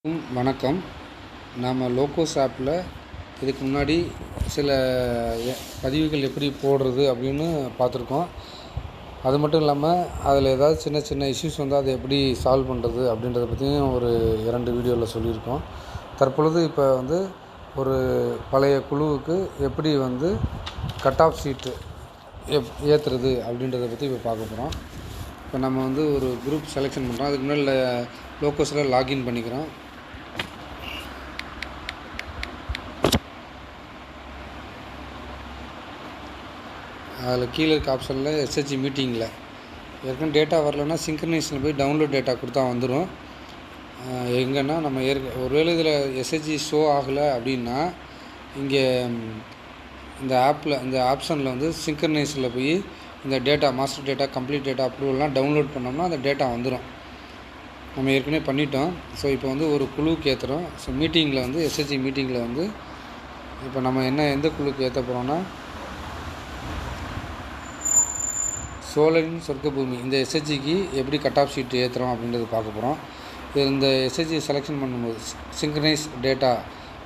வணக்கம். நாம் லோகோஸ் ஆப்பில் இதுக்கு முன்னாடி சில பதிவுகள் எப்படி போடுறது அப்படின்னு பார்த்துருக்கோம். அது மட்டும் இல்லாமல் அதில் ஏதாவது சின்ன சின்ன இஷ்யூஸ் வந்தால் அதை எப்படி சால்வ் பண்ணுறது அப்படின்றத பற்றியும் ஒரு 2 வீடியோவில் சொல்லியிருக்கோம். தற்பொழுது இப்போ ஒரு பழைய குழுவுக்கு எப்படி கட் ஆஃப் ஷீட்டு ஏற்றுறது அப்படின்றத பற்றி இப்போ பார்க்க போகிறோம். இப்போ நம்ம ஒரு குரூப் செலெக்ஷன் பண்ணுறோம். அதுக்கு முன்னாடி லோகோஸில் லாகின் பண்ணிக்கிறோம். அதில் கீழே இருக்க ஆப்ஷனில் எஸ்ஹெச்ஜி மீட்டிங்கில் ஏற்கனவே டேட்டா வரலன்னா சிங்க்ரனைஸில் போய் டவுன்லோட் டேட்டா கொடுத்தா வந்துடும். எங்கன்னா நம்ம ஒருவேளை இதில் எஸ்ஹெச்ஜி ஷோ ஆகலை அப்படின்னா இங்கே இந்த ஆப்ஷனில் சிங்க்ரனைஸில் போய் இந்த data master data complete data அப்ரூவல்லாம் டவுன்லோட் பண்ணோம்னா அந்த டேட்டா வந்துடும். நம்ம ஏற்கனவே பண்ணிட்டோம். ஸோ இப்போ ஒரு குழுவுக்கு ஏற்றுறோம். ஸோ மீட்டிங்கில் எஸ்ஹெச்ஜி மீட்டிங்கில் இப்போ நம்ம எந்த குழுவுக்கு ஏற்ற போகிறோம்னா சோழன் சொர்க்கபூமி இந்த எஸ்ஹெச்ஜிக்கு எப்படி கட் ஆஃப் ஷீட் ஏற்றுறோம் அப்படின்றது பார்க்க போகிறோம். இந்த எஸ்ஹெச்ஜி செலெக்ஷன் பண்ணும்போது சிங்க்ரனைஸ் டேட்டா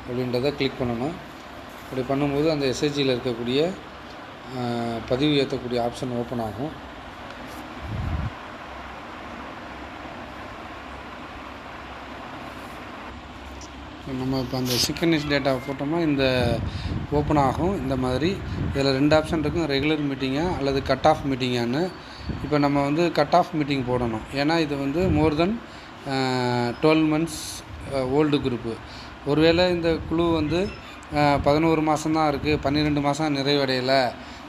அப்படின்றத கிளிக் பண்ணணும். அப்படி பண்ணும்போது அந்த எஸ்ஹெச்ஜியில் இருக்கக்கூடிய பதிவு ஏற்றக்கூடிய ஆப்ஷன் ஓப்பன் ஆகும். நம்ம இப்போ அந்த சிங்க்ரனைஸ் டேட்டா போட்டோம்னா இந்த ஓப்பன் ஆகும். இந்த மாதிரி இதில் 2 ஆப்ஷன் இருக்கும், ரெகுலர் மீட்டிங்கா அல்லது கட் ஆஃப் மீட்டிங்கான்னு. இப்போ நம்ம கட் ஆஃப் மீட்டிங் போடணும். ஏன்னா இது மோர் தென் 12 மந்த்ஸ் ஓல்டு குரூப்பு. ஒருவேளை இந்த குழு 11 மாதம் தான் இருக்குது, 12 மாதம் நிறைவடையலை,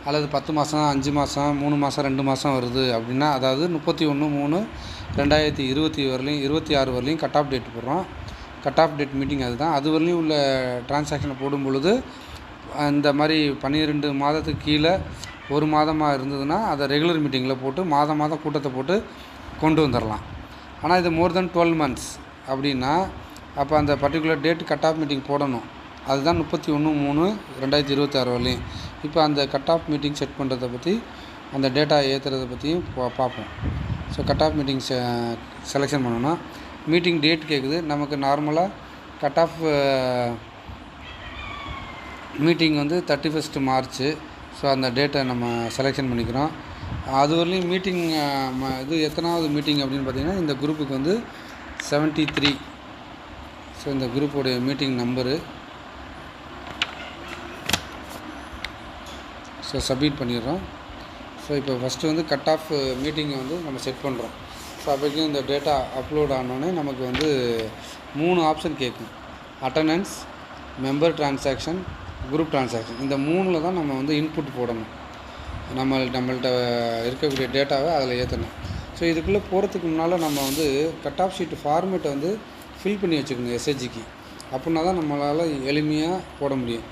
அல்லது 10 மாதம் 5 மாதம் 3 மாதம் 2 மாதம் வருது அப்படின்னா, அதாவது 31/3/2020 வரலையும் 26 வரலையும் கட் ஆஃப் டேட் போடுறோம். கட் ஆஃப் டேட் மீட்டிங் அதுதான். அது வரலையும் உள்ள டிரான்சாக்ஷனை போடும் பொழுது இந்த மாதிரி 12 மாதத்துக்கு கீழே 1 மாதமாக இருந்ததுன்னா அதை ரெகுலர் மீட்டிங்கில் போட்டு மாதம் கூட்டத்தை போட்டு கொண்டு வந்துடலாம். ஆனால் இது மோர் தென் 12 மந்த்ஸ் அப்படின்னா அப்போ அந்த particular date cut off meeting போடணும். அதுதான் 31/3/2026 வரலையும். இப்போ அந்த கட் ஆஃப் மீட்டிங் செட் பண்ணுறதை பற்றி அந்த டேட்டா ஏற்றுறதை பற்றியும் பார்ப்போம். So cut off meeting selection பண்ணணும். மீட்டிங் டேட் கேட்குது. நமக்கு நார்மலாக cut off meeting 31 March. So அந்த டேட்டை நம்ம செலெக்ஷன் பண்ணிக்கிறோம். அது வரலையும் மீட்டிங் இது எத்தனாவது மீட்டிங் அப்படின்னு பார்த்திங்கன்னா இந்த குரூப்புக்கு 73. ஸோ இந்த குரூப்போடைய மீட்டிங் நம்பரு. ஸோ சப்மிட் பண்ணிடுறோம். ஸோ இப்போ ஃபஸ்ட்டு கட் ஆஃப் மீட்டிங்கை நம்ம செட் பண்ணுறோம். ஸோ அப்போக்கும் இந்த டேட்டா அப்லோட் ஆனோடனே நமக்கு 3 ஆப்ஷன் கேட்கும். Attendance, member transaction, group transaction. இந்த 3ல் தான் நம்ம இன்புட் போடணும். நம்மள்கிட்ட இருக்கக்கூடிய டேட்டாவை அதில் ஏற்றணும். ஸோ இதுக்குள்ளே போகிறதுக்கு முன்னால் நம்ம கட் ஆஃப் ஷீட் ஃபார்மேட்டை ஃபில் பண்ணி வச்சுக்கணும் எஸ்ஹெச்ஜிக்கு. அப்படின்னா தான் நம்மளால் எளிமையாக போட முடியும்.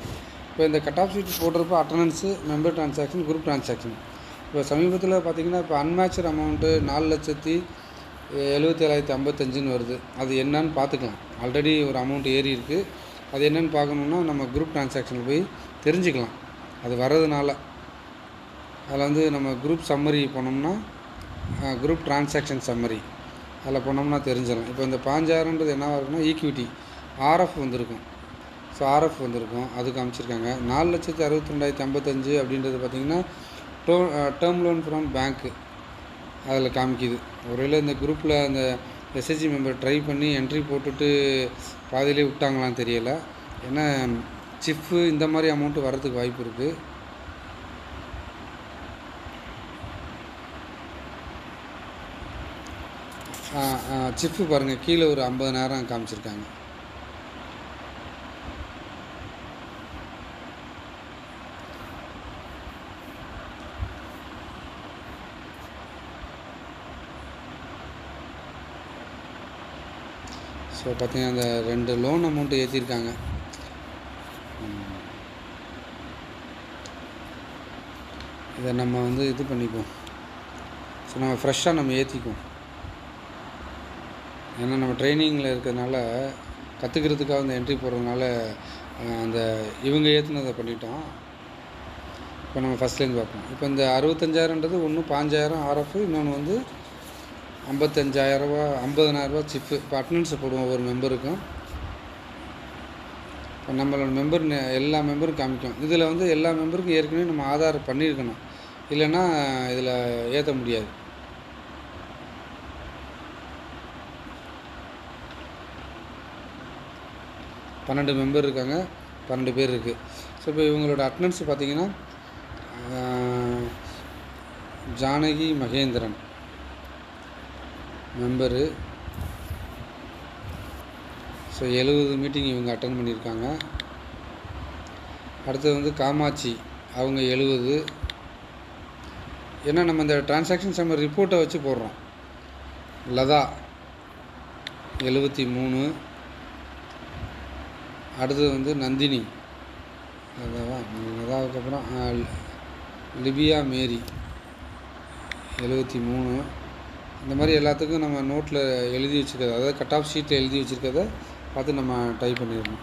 இப்போ இந்த கட் ஆஃப் ஷீட் போடுறப்போ attendance, member transaction, group transaction. இப்போ சமீபத்தில் பார்த்திங்கன்னா இப்போ அன்மேட்ச்டு அமௌண்ட்டு 4,77,055 வருது. அது என்னன்னு பார்த்துக்கலாம். ஆல்ரெடி ஒரு அமௌண்ட் ஏறி இருக்குது. அது என்னென்னு பார்க்கணுன்னா நம்ம குரூப் டிரான்சாக்ஷனில் போய் தெரிஞ்சுக்கலாம். அது வர்றதுனால அதில் நம்ம குரூப் சம்மரி போனோம்னா குரூப் டிரான்சாக்ஷன் சம்மரி அதில் போனோம்னா தெரிஞ்சிடலாம். இப்போ இந்த 5,000ன்றது என்னவாக இருக்குன்னா ஈக்விட்டி ஆர்எஃப் வந்திருக்கும். ஸோ ஆர்எஃப் வந்திருக்கும், அது காமிச்சிருக்காங்க. 4,62,055 அப்படின்றது பார்த்திங்கன்னா டேர்ம் லோன் ஃப்ரம் பேங்க்கு அதில் காமிக்குது. ஒருவேளை இந்த குரூப்பில் அந்த எஸ்ஹெச்ஜி மெம்பர் ட்ரை பண்ணி என்ட்ரி போட்டுட்டு பாதியிலே விட்டாங்களான்னு தெரியலை. ஏன்னா சிஃப்பு இந்த மாதிரி அமௌண்ட்டு வர்றதுக்கு வாய்ப்பு இருக்குது. சிஃப்பு பாருங்கள், கீழே ஒரு 50,000 காமிச்சிருக்காங்க. ஸோ பார்த்திங்கன்னா அந்த 2 லோன் அமௌண்ட்டு ஏற்றிருக்காங்க. இதை நம்ம இது பண்ணிக்குவோம். ஸோ நம்ம ஃப்ரெஷ்ஷாக நம்ம ஏற்றிக்குவோம். ஏன்னா நம்ம ட்ரைனிங்கில் இருக்கிறதுனால கற்றுக்கிறதுக்காக அந்த என்ட்ரி போடுறதுனால அந்த இவங்க ஏற்றுனதை பண்ணிட்டோம். இப்போ நம்ம ஃபஸ்ட்லேருந்து பார்ப்போம். இப்போ இந்த 65,000ன்றது ஒன்று 5,000 ஆர்எஃப், இன்னொன்று ரூபா 50,000 சிப்பு. இப்போ அட்டனன்ஸை போடுவோம் ஒவ்வொரு மெம்பருக்கும். இப்போ நம்மளோட மெம்பர் எல்லா மெம்பரும் காமிக்கும். இதில் வந்து எல்லா மெம்பருக்கும் ஏற்கனவே நம்ம ஆதார் பண்ணியிருக்கணும், இல்லைன்னா இதில் ஏற்ற முடியாது. பன்னெண்டு மெம்பர் இருக்காங்க, 12 பேர் இருக்குது. ஸோ இப்போ இவங்களோட அட்டனன்ஸ் பார்த்திங்கன்னா Janaki Mahendran member. So 70 meeting இவங்க அட்டன் பண்ணியிருக்காங்க. அடுத்தது வந்து காமாட்சி, அவங்க 70. ஏன்னா நம்ம இந்த டிரான்சாக்ஷன் சம்மர் ரிப்போர்ட்டை வச்சு போடுறோம். லதா 73. அடுத்தது வந்து நந்தினி, லதாவுக்கு அப்புறம் லிபியா மேரி 73. இந்த மாதிரி எல்லாத்துக்கும் நம்ம நோட்டில் எழுதி வச்சுருக்கிறது, அதாவது கட் ஆஃப் ஷீட்டில் எழுதி வச்சுருக்கிறத பார்த்து நம்ம டைப் பண்ணிடணும்.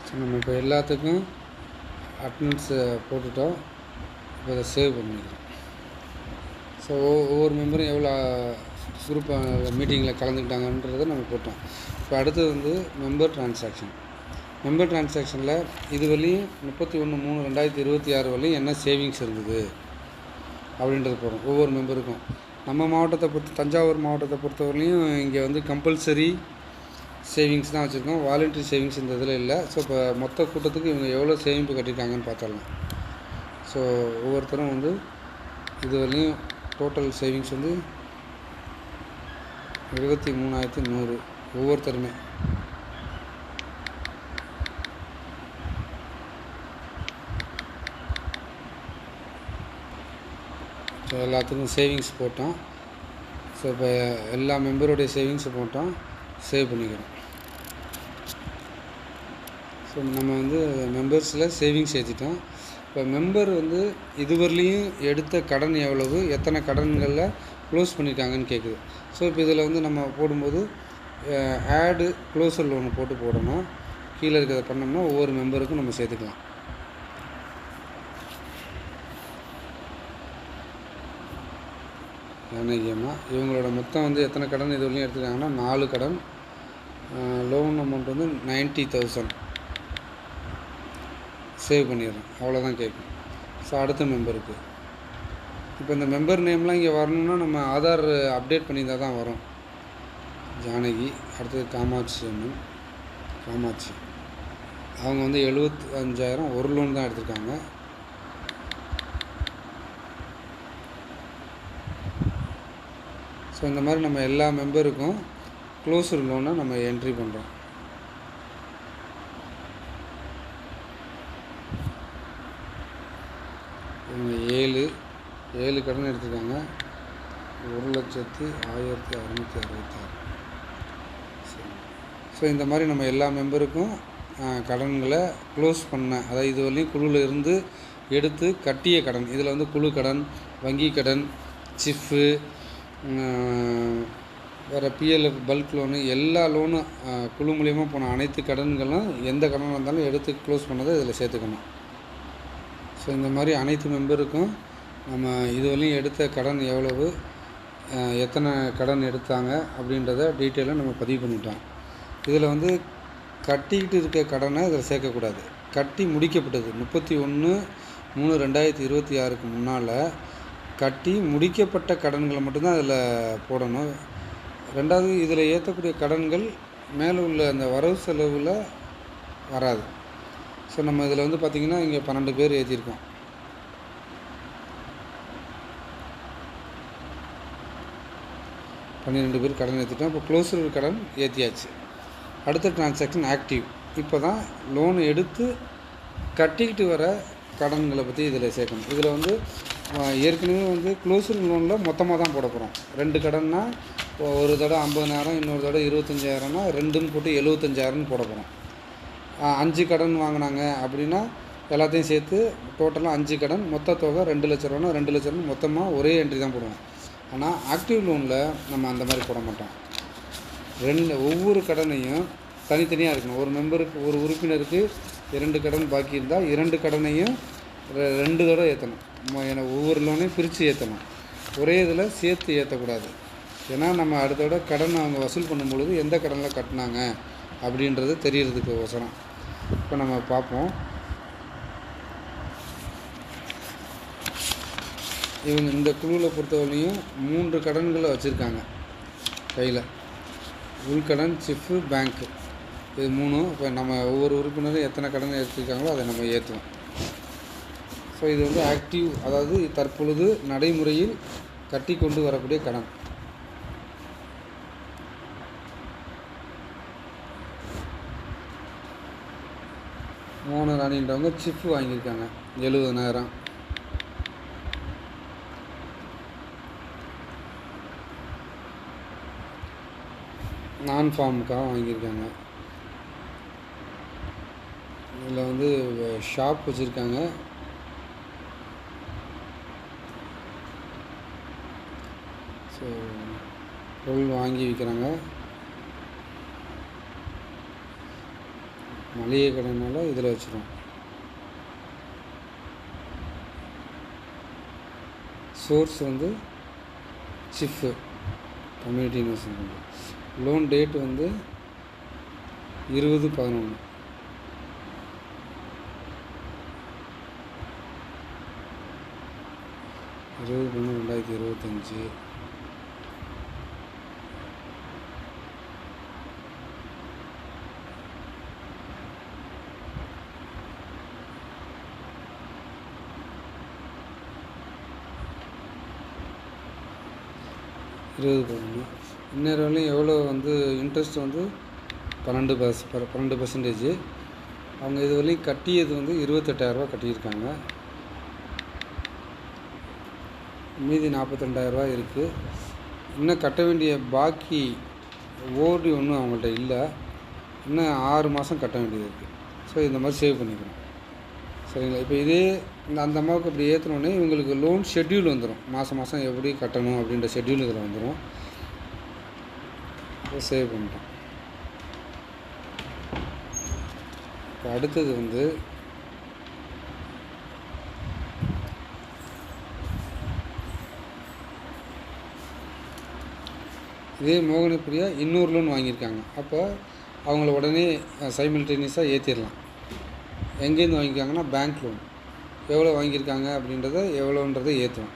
ஸோ நம்ம இப்போ எல்லாத்துக்கும் அட்டனன்ஸை போட்டுட்டோம். இப்போ அதை சேவ் பண்ணிக்கிறோம். ஸோ ஒவ்வொரு மெம்பரும் எவ்வளோ குரூப் மீட்டிங்கில் கலந்துக்கிட்டாங்கன்றதை நம்ம போட்டோம். இப்போ அடுத்தது வந்து மெம்பர் டிரான்சாக்ஷன். மெம்பர் டிரான்சாக்ஷனில் இது வரையும் 31/3/2026 வரையும் என்ன சேவிங்ஸ் இருந்தது அப்படின்றது போகிறோம் ஒவ்வொரு மெம்பருக்கும். நம்ம மாவட்டத்தை தஞ்சாவூர் மாவட்டத்தை பொறுத்தவரையிலையும் இங்கே வந்து கம்பல்சரி சேவிங்ஸ் தான் வச்சுருக்கோம், வாலண்டரி சேவிங்ஸ் இந்த இதில் இல்லை. ஸோ இப்போ மொத்த கூட்டத்துக்கு இவங்க எவ்வளோ சேமிப்பு கட்டியிருக்காங்கன்னு பார்த்துடலாம். ஸோ ஒவ்வொருத்தரும் வந்து இது வரையும் டோட்டல் சேவிங்ஸ் வந்து 23,100 ஒவ்வொருத்தருமே. ஸோ எல்லாத்துக்கும் சேவிங்ஸ் போட்டோம். ஸோ இப்போ எல்லா மெம்பருடைய சேவிங்ஸை போட்டோம், சேவ் பண்ணிக்கிறோம். ஸோ நம்ம வந்து மெம்பர்ஸில் சேவிங்ஸ் ஏற்றிட்டோம். இப்போ மெம்பர் வந்து இதுவரையிலையும் எடுத்த கடன் எவ்வளவு, எத்தனை கடன்களில் க்ளோஸ் பண்ணியிருக்காங்கன்னு கேட்குது. ஸோ இப்போ இதில் வந்து நம்ம போடும்போது ஆடு க்ளோசர் லோனு போட்டு போடணும். கீழே இருக்கிறத பண்ணோம்னா ஒவ்வொரு மெம்பருக்கும் நம்ம சேர்த்துக்கலாம். ஜானகியம்மா இவங்களோட மொத்தம் வந்து எத்தனை கடன் இது வரையும் எடுத்துருக்காங்கன்னா 4 கடன். லோன் அமௌண்ட் வந்து 90,000 சேவ் பண்ணிடுறோம். அவ்வளோதான் கேட்கும். ஸோ அடுத்த மெம்பருக்கு இப்போ இந்த மெம்பர் நேம்லாம் இங்கே வரணுன்னா நம்ம ஆதார் அப்டேட் பண்ணியிருந்தால் தான் வரும். ஜானகி, அடுத்தது காமாட்சி அம்மன். காமாட்சி அவங்க வந்து 75,000 ஒரு லோன் தான் எடுத்திருக்காங்க. ஸோ இந்த மாதிரி நம்ம எல்லா மெம்பருக்கும் க்ளோஸர் லோனை நம்ம என்ட்ரி பண்ணுறோம். இவங்க 7 கடன் எடுத்திருக்காங்க. 1,06,666. ஸோ இந்த மாதிரி நம்ம எல்லா மெம்பருக்கும் கடன்களை க்ளோஸ் பண்ண, அதாவது இது வரையும் குழுவில் இருந்து எடுத்து கட்டிய கடன், இதில் வந்து குழு கடன், வங்கி கடன், சிஃப்பு, வேறு பிஎல்எஃப், பல்க் லோனு, எல்லா லோனும் குழு மூலிமா போன அனைத்து கடன்களும் எந்த கடனாக இருந்தாலும் எடுத்து க்ளோஸ் பண்ணதை இதில் சேர்த்துக்கணும். ஸோ இந்த மாதிரி அனைத்து மெம்பருக்கும் நம்ம இதுவரையும் எடுத்த கடன் எவ்வளவு, எத்தனை கடன் எடுத்தாங்க அப்படின்றத டீட்டெயிலாக நம்ம பதிவு பண்ணிட்டோம். இதில் வந்து கட்டிக்கிட்டு இருக்க கடனை இதில் சேர்க்கக்கூடாது. கட்டி முடிக்கப்பட்டது 31/3/2026 முன்னால் கட்டி முடிக்கப்பட்ட கடன்களை மட்டும்தான் அதில் போடணும். ரெண்டாவது, இதில் ஏற்றக்கூடிய கடன்கள் மேலே உள்ள அந்த வரவு செலவில் வராது. ஸோ நம்ம இதில் வந்து பார்த்திங்கன்னா இங்கே 12 பேர் ஏற்றிருக்கோம். பன்னிரெண்டு பேர் கடன் ஏற்றிட்டோம். இப்போ க்ளோஸர் கடன் ஏற்றியாச்சு. அடுத்த டிரான்சாக்ஷன் ஆக்டிவ். இப்போ தான் லோன் எடுத்து கட்டிக்கிட்டு வர கடன்களை பற்றி இதில் சேர்க்கணும். இதில் வந்து ஏற்கனவே வந்து க்ளோஸர் லோனில் மொத்தமாக தான் போட போகிறோம். 2 கடன்னா ஒரு தடவை 50,000, இன்னொரு தடவை 25,000னா 2ன்னு போட்டு 75,000 போட போகிறோம். 5 கடன் வாங்கினாங்க அப்படின்னா எல்லாத்தையும் சேர்த்து டோட்டலாக 5 கடன், மொத்த தொகை 2 லட்ச ரூபானா 2 லட்ச ரூபா மொத்தமாக ஒரே என்ட்ரி தான் போடுவோம். ஆனால் ஆக்டிவ் லோனில் நம்ம அந்த மாதிரி போட மாட்டோம். ஒவ்வொரு கடனையும் தனித்தனியாக இருக்கணும். ஒரு மெம்பருக்கு, ஒரு உறுப்பினருக்கு 2 கடன் பாக்கி இருந்தால் 2 கடனையும் 2 தடவை ஏற்றணும். ஏன்னா ஒவ்வொரு லோனையும் பிரித்து ஏற்றணும், ஒரே இதில் சேர்த்து ஏற்றக்கூடாது. ஏன்னா நம்ம அடுத்த விட கடன் அவங்க வசூல் பண்ணும்பொழுது எந்த கடனில் கட்டினாங்க அப்படின்றது தெரியறதுக்கு அவசரம். இப்போ நம்ம பார்ப்போம். இவங்க இந்த குழுவில் பொறுத்தவரையும் 3 கடன்களை வச்சுருக்காங்க கையில். உள்கடன், சிஃப்பு, பேங்க்கு, இது 3. இப்போ நம்ம ஒவ்வொரு உறுப்பினரும் எத்தனை கடன் எடுத்துருக்காங்களோ அதை நம்ம ஏற்றுவோம். ஸோ இது வந்து ஆக்டிவ், அதாவது தற்பொழுது நடைமுறையில் கட்டி கொண்டு வரக்கூடிய கடன். மோகன ராணின்றவங்க சிஃப் வாங்கியிருக்காங்க 70,000. நான் ஃபார்முக்காக வாங்கியிருக்காங்க. இதில் வந்து ஷாப் வச்சுருக்காங்க. ஸோ பொருள் வாங்கி விற்கிறாங்க. மளிகை கடைனால இதில் வச்சுருவோம். சோர்ஸ் வந்து சிஃப்பு கம்யூனிட்டி இன்வெஸ்ட்மெண்ட். லோன் டேட் வந்து 20/11. 20/11/2025. இன்னொரு வரையும் எவ்வளோ வந்து இன்ட்ரெஸ்ட் வந்து 12%. அவங்க இது வரையும் கட்டியது வந்து 28,000 கட்டியிருக்காங்க. மீதி 42,000 இருக்குது. இன்னும் கட்ட வேண்டிய பாக்கி ஓடி ஒன்றும் அவங்கள்ட்ட இல்லை. இன்னும் 6 மாதம் கட்ட வேண்டியது இருக்குது. ஸோ இந்த மாதிரி சேவ் பண்ணிக்கணும். சரிங்களா? இப்போ இதே அந்த அம்மாவுக்கு அப்படி ஏற்றினோடனே இவங்களுக்கு லோன் ஷெட்யூல் வந்துடும். மாதம் மாதம் எப்படி கட்டணும் அப்படின்ற ஷெட்யூல் இதில் வந்துடும். சேவ் பண்ணிட்டோம். இப்போ அடுத்தது வந்து இதே மோகனப்பிரியா இன்னொரு லோன் வாங்கியிருக்காங்க. அப்போ அவங்கள உடனே சைமல்டேனியஸாக ஏற்றிடலாம். எங்கேருந்து வாங்கியிருக்காங்கன்னா பேங்க் லோன். எவ்வளோ வாங்கியிருக்காங்க அப்படின்றத எவ்வளோன்றதை ஏற்றுவோம்.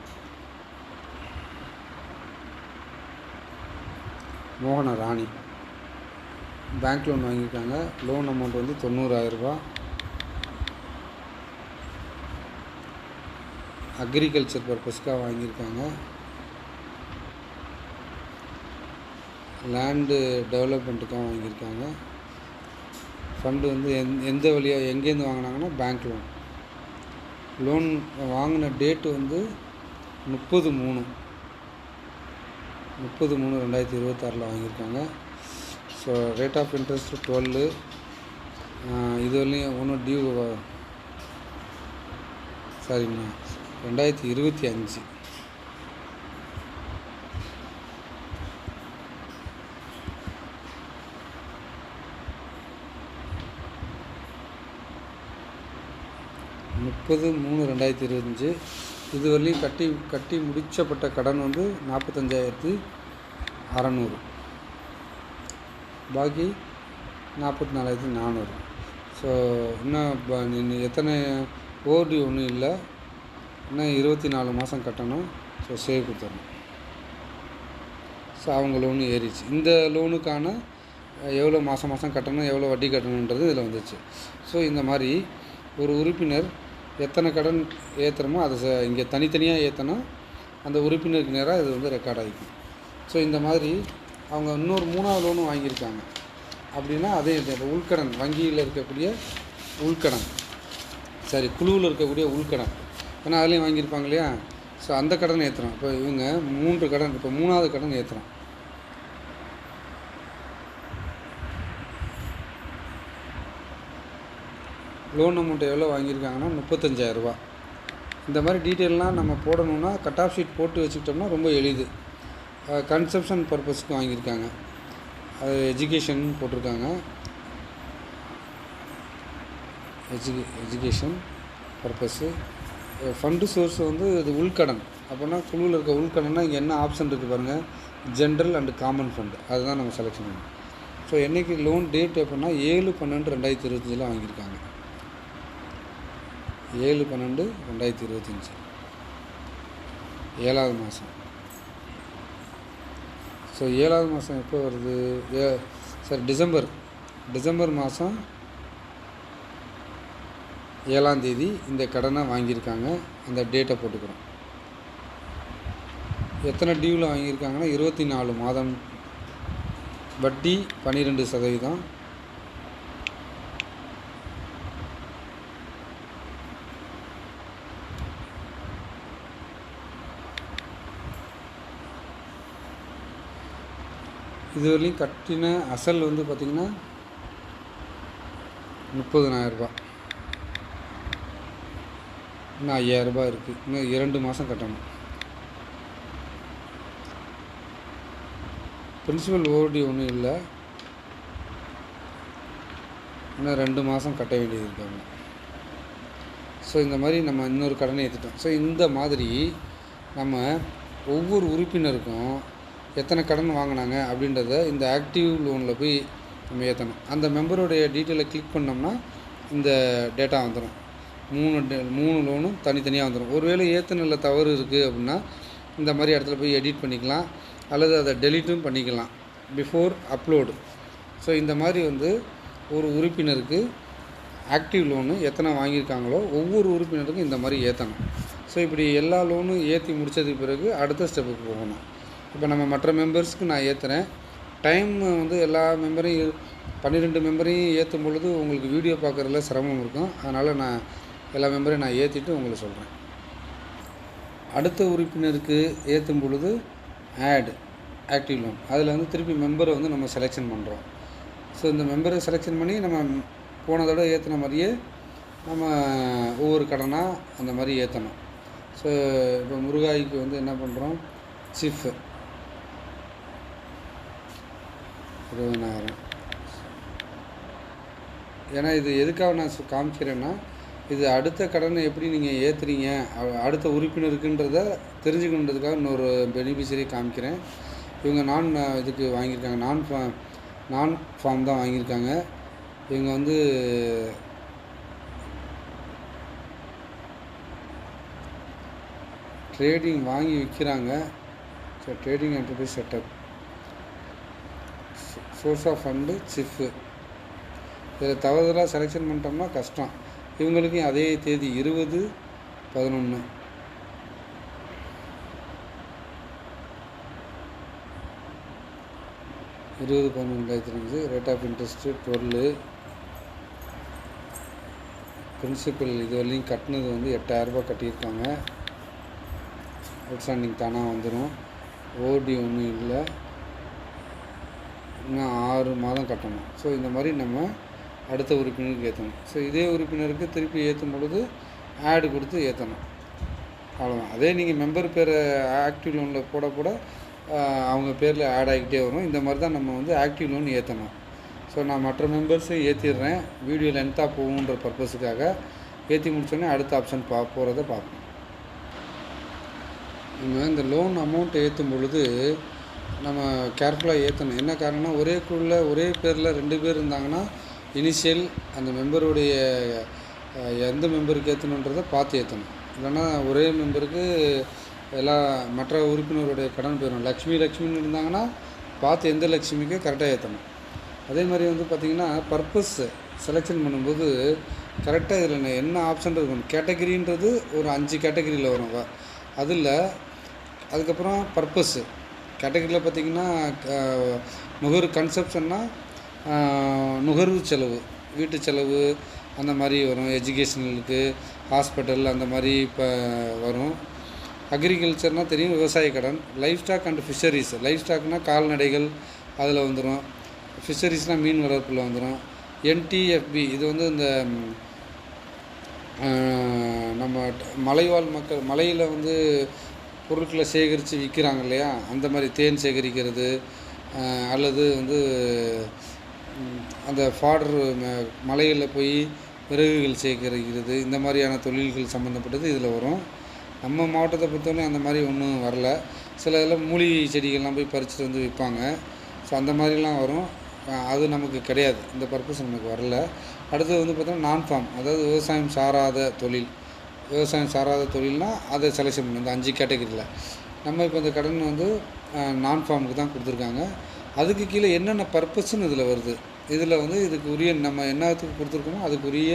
மோகன ராணி பேங்க் லோன் வாங்கியிருக்காங்க. லோன் அமௌண்ட் வந்து 90,000. அக்ரிகல்ச்சர் பர்பஸ்க்காக வாங்கியிருக்காங்க. லேண்டு டெவலப்மெண்ட்டுக்காக வாங்கியிருக்காங்க. ஃபண்டு வந்து எந்த வழியாக எங்கேருந்து வாங்கினாங்கன்னா பேங்க் லோன். லோன் வாங்கின டேட்டு வந்து 30/3/2026 வாங்கியிருக்காங்க. So rate of interest 12. இது வரலையும் ஒன்றும் டியூ சாரிண்ணா 2025. இது வரலையும் கட்டி முடிச்சப்பட்ட கடன் வந்து 45,600. பாக்கி 44,400. ஸோ இன்னும் எத்தனை ஓடி ஒன்றும் இல்லை. இன்னும் 24 மாதம் கட்டணும். ஸோ சேவ் கொடுத்துடணும். ஸோ அவங்க லோனு ஏறிச்சு. இந்த லோனுக்கான எவ்வளோ மாதம் கட்டணும், எவ்வளோ வட்டி கட்டணுன்றது இதில் வந்துச்சு. ஸோ இந்த மாதிரி ஒரு உறுப்பினர் எத்தனை கடன் ஏற்றுறமோ அதை இங்கே தனித்தனியாக ஏற்றினா அந்த உறுப்பினருக்கு நேராக இது வந்து ரெக்கார்ட் ஆகிக்கும். ஸோ இந்த மாதிரி அவங்க இன்னொரு 3வது லோனும் வாங்கியிருக்காங்க அப்படின்னா அதே உள்கடன், வங்கியில் இருக்கக்கூடிய உள்கடன், குழுவில் இருக்கக்கூடிய உள்கடன், ஏன்னா அதுலேயும் வாங்கியிருப்பாங்க இல்லையா. ஸோ அந்த கடன் ஏற்றுறோம். இப்போ இவங்க 3 கடன், இப்போ 3வது கடன் ஏற்றுறோம். லோன் அமௌண்ட் எவ்வளோ வாங்கியிருக்காங்கன்னா 35,000. இந்த மாதிரி டீட்டெயிலெலாம் நம்ம போடணுன்னா கட் ஆஃப் ஷீட் போட்டு வச்சுக்கிட்டோம்னா ரொம்ப எளிது. கன்சப்ஷன் பர்பஸ்க்கு வாங்கியிருக்காங்க. அது எஜுகேஷன் போட்டிருக்காங்க. எஜுகேஷன் பர்பஸ்ஸு ஃபண்டு சோர்ஸ் வந்து இது உள்கடன். அப்போனா குழுவில் இருக்க உள்கடன்னா இங்கே என்ன ஆப்ஷன் இருக்குது பாருங்கள், ஜென்ரல் அண்டு காமன் ஃபண்டு, அதுதான் நம்ம செலெக்ஷன் பண்ணணும். ஸோ என்றைக்கு லோன் டேட் எப்படின்னா 7/12/2025 வாங்கியிருக்காங்க. 7/12/2025 7வது மாதம். ஸோ 7வது மாதம் எப்போ வருது? டிசம்பர் மாதம் 7ஆம் தேதி இந்த கடனை வாங்கியிருக்காங்க. அந்த டேட்டை போட்டுக்கிறோம். எத்தனை டியூவில் வாங்கியிருக்காங்கன்னா 24 மாதம், வட்டி 12%. இதுவரையும் கட்டின அசல் வந்து பார்த்திங்கன்னா 30,000 ரூபாய். இன்னும் 5,000 ரூபாய் இருக்குது. இன்னும் 2 மாதம் கட்டணும். பிரின்சிபல் ஓவர்டி ஒன்றும் இல்லை, இன்னும் 2 மாதம் கட்ட வேண்டியது இருக்காங்க. ஸோ இந்த மாதிரி நம்ம இன்னொரு கடனை ஏற்றிட்டோம். ஸோ இந்த மாதிரி நம்ம ஒவ்வொரு உறுப்பினருக்கும் எத்தனை கடன் வாங்கினாங்க அப்படின்றத இந்த ஆக்டிவ் லோனில் போய் நம்ம ஏற்றணும். அந்த மெம்பருடைய டீட்டெயிலை கிளிக் பண்ணோம்னா இந்த டேட்டா வந்துடும். 3 லோனும் தனித்தனியாக வந்துடும். ஒருவேளை ஏற்றுனில் தவறு இருக்குது அப்படின்னா இந்த மாதிரி இடத்துல போய் எடிட் பண்ணிக்கலாம், அல்லது அதை டெலீட்டும் பண்ணிக்கலாம் பிஃபோர் அப்லோடு. ஸோ இந்த மாதிரி வந்து ஒரு உறுப்பினருக்கு ஆக்டிவ் லோனு எத்தனை வாங்கியிருக்காங்களோ ஒவ்வொரு உறுப்பினருக்கும் இந்த மாதிரி ஏற்றணும். ஸோ இப்படி எல்லா லோனும் ஏற்றி முடித்ததுக்கு பிறகு அடுத்த ஸ்டெப்புக்கு போகணும். இப்போ நம்ம மற்ற மெம்பர்ஸ்க்கு நான் ஏற்றுறேன். டைம் வந்து எல்லா மெம்பரையும் 12 மெம்பரையும் ஏற்றும் பொழுது உங்களுக்கு வீடியோ பார்க்குறதுல சிரமம் இருக்கும். அதனால் நான் எல்லா மெம்பரையும் நான் ஏற்றிட்டு உங்களுக்கு சொல்கிறேன். அடுத்த உறுப்பினருக்கு ஏற்றும் பொழுது ஆக்டிவ் லோன், அதில் வந்து திருப்பி மெம்பரை வந்து நம்ம செலெக்ஷன் பண்ணுறோம். ஸோ இந்த மெம்பரை செலெக்ஷன் பண்ணி நம்ம போன தடவை ஏற்றின மாதிரியே நம்ம ஒவ்வொரு கடனாக அந்த மாதிரி ஏற்றணும். ஸோ இப்போ முருகாய்க்கு வந்து என்ன பண்ணுறோம், சிஃப் 20,000. ஏன்னா இது எதுக்காக நான் காமிக்கிறேன்னா, இது அடுத்த கடனை எப்படி நீங்கள் ஏற்றுறீங்க அடுத்த உறுப்பினருக்குன்றத தெரிஞ்சுக்கணுன்றதுக்காக இன்னொரு பெனிஃபிஷரி காமிக்கிறேன். இவங்க இதுக்கு வாங்கியிருக்காங்க, நான் ஃபார்ம் தான் வாங்கியிருக்காங்க. இவங்க வந்து ட்ரேடிங் வாங்கி விற்கிறாங்க. So trading enterprise setup, source of fund சிஃப்பு. இதில் தவறுதலாக செலெக்ஷன் பண்ணிட்டோம்னா கஷ்டம். இவங்களுக்கும் அதே தேதி 20/11. Rate of interest 12. பிரின்சிபல் இது வரையும் கட்டினது வந்து 8,000 ரூபாய் கட்டியிருக்காங்க. அவுட்ஸ்டாண்டிங் தானாக வந்துடும். ஓடி ஒன்றும் இல்லை, இன்னும் 6 மாதம் கட்டணும். ஸோ இந்த மாதிரி நம்ம அடுத்த உறுப்பினருக்கு ஏற்றணும். ஸோ இதே உறுப்பினருக்கு திருப்பி ஏற்றும் பொழுது ஆடு கொடுத்து ஏற்றணும். அவ்வளோதான். அதே நீங்கள் மெம்பர் பேரை ஆக்டிவ் லோனில் போட அவங்க பேரில் ஆட் ஆகிக்கிட்டே வரும். இந்த மாதிரி தான் நம்ம வந்து ஆக்டிவ் லோன் ஏற்றணும். ஸோ நான் மற்ற மெம்பர்ஸும் ஏற்றிடுறேன், வீடியோ லென்த்தாக போகுன்ற பர்பஸுக்காக. ஏற்றி முடிச்சோடனே அடுத்த ஆப்ஷன் போகிறத பார்ப்போம். நம்ம இந்த லோன் அமௌண்ட் ஏற்றும் பொழுது நம்ம கேர்ஃபுல்லாக ஏற்றணும். என்ன காரணம்னா, ஒரே குழுவில் ஒரே பேரில் 2 பேர் இருந்தாங்கன்னா இனிஷியல் அந்த மெம்பருடைய எந்த மெம்பருக்கு ஏற்றணுன்றதை பார்த்து ஏற்றணும். இல்லைன்னா ஒரே மெம்பருக்கு எல்லா மற்ற உறுப்பினருடைய கடன் போயிடும். லக்ஷ்மின்னு இருந்தாங்கன்னா பார்த்து எந்த லக்ஷ்மிக்கோ கரெக்டாக ஏற்றணும். அதே மாதிரி வந்து பார்த்திங்கன்னா பர்பஸ் செலெக்ஷன் பண்ணும்போது கரெக்டாக இதில் என்ன ஆப்ஷன் இருக்கணும். கேட்டகிரின்றது ஒரு 5 கேட்டகிரியில் வரும். அதில் அதுக்கப்புறம் பர்பஸ்ஸு கேட்டகிரியில் பார்த்திங்கன்னா கன்சப்ஷன்னா நுகர்வு செலவு, வீட்டு செலவு அந்த மாதிரி வரும். எஜுகேஷனலுக்கு, ஹாஸ்பிட்டல் அந்த மாதிரி இப்போ வரும். அக்ரிகல்ச்சர்னால் தெரியும், விவசாய கடன். லைஃப் ஸ்டாக் அண்ட் ஃபிஷரிஸ், லைஃப் ஸ்டாக்னால் கால்நடைகள் அதில் வந்துடும். ஃபிஷரிஸ்னால் மீன் வளர்ப்பில் வந்துடும். என்டிஎஃப்பி இது வந்து இந்த நம்ம மலைவாழ் மக்கள் மலையில் வந்து பொருட்களை சேகரித்து விற்கிறாங்க இல்லையா, அந்த மாதிரி தேன் சேகரிக்கிறது, அல்லது வந்து அந்த ஃபாடர் மலையில் போய் விறகுகள் சேகரிக்கிறது, இந்த மாதிரியான தொழில்கள் சம்மந்தப்பட்டது இதில் வரும். நம்ம மாவட்டத்தை பொறுத்தவரையும் அந்த மாதிரி ஒன்றும் வரல. சில இதில் மூலிகை செடிகள்லாம் போய் பறிச்சுட்டு வந்து விற்பாங்க. ஸோ அந்த மாதிரிலாம் வரும். அது நமக்கு கிடையாது, இந்த பர்பஸ் நமக்கு வரல. அடுத்தது வந்து பார்த்தோம்னா நான் ஃபார்ம், அதாவது விவசாயம் சாராத தொழில். விவசாயம் சாராத தொழில்னால் அதை செலெக்ஷன் பண்ணணும். இந்த 5 கேட்டகரியில் நம்ம இப்போ இந்த கடன் வந்து நான் ஃபார்முக்கு தான் கொடுத்துருக்காங்க. அதுக்கு கீழே என்னென்ன பர்பஸ்ன்னு இதில் வருது. இதில் வந்து இதுக்கு உரிய நம்ம என்னத்துக்கு கொடுத்துருக்கோமோ அதுக்குரிய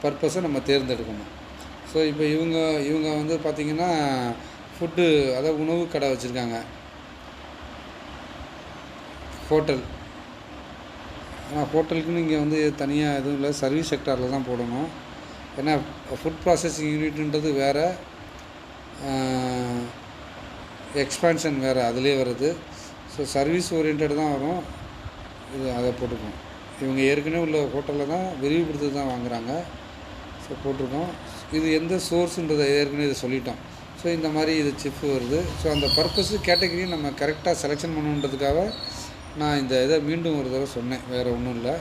பர்பஸை நம்ம தேர்ந்தெடுக்கணும். ஸோ இப்போ இவங்க வந்து பார்த்திங்கன்னா ஃபுட்டு, அதாவது உணவு கடை வச்சுருக்காங்க, ஹோட்டல். ஆனால் ஹோட்டலுக்குன்னு இங்கே வந்து தனியாக எதுவும் இல்லை, சர்வீஸ் செக்டாரில் தான் போடணும். ஏன்னா ஃபுட் ப்ராசஸிங் யூனிட்ன்றது வேறு, எக்ஸ்பான்ஷன் வேறு, அதிலே வருது. ஸோ சர்வீஸ் ஓரியன்ட் தான் வரும். இது அதை போட்டுக்கோம். இவங்க ஏற்கனவே உள்ள ஹோட்டலில் தான் விரிவுபடுத்தி தான் வாங்குகிறாங்க. ஸோ போட்டிருக்கோம். இது எந்த சோர்ஸுன்றதை ஏற்கனவே இதை சொல்லிட்டோம். ஸோ இந்த மாதிரி இது சிஃப் வருது. ஸோ அந்த பர்பஸு கேட்டகரியை நம்ம கரெக்டாக செலெக்ஷன் பண்ணணுன்றதுக்காக நான் இந்த இதை மீண்டும் ஒரு தடவை சொன்னேன், வேறு ஒன்றும் இல்லை.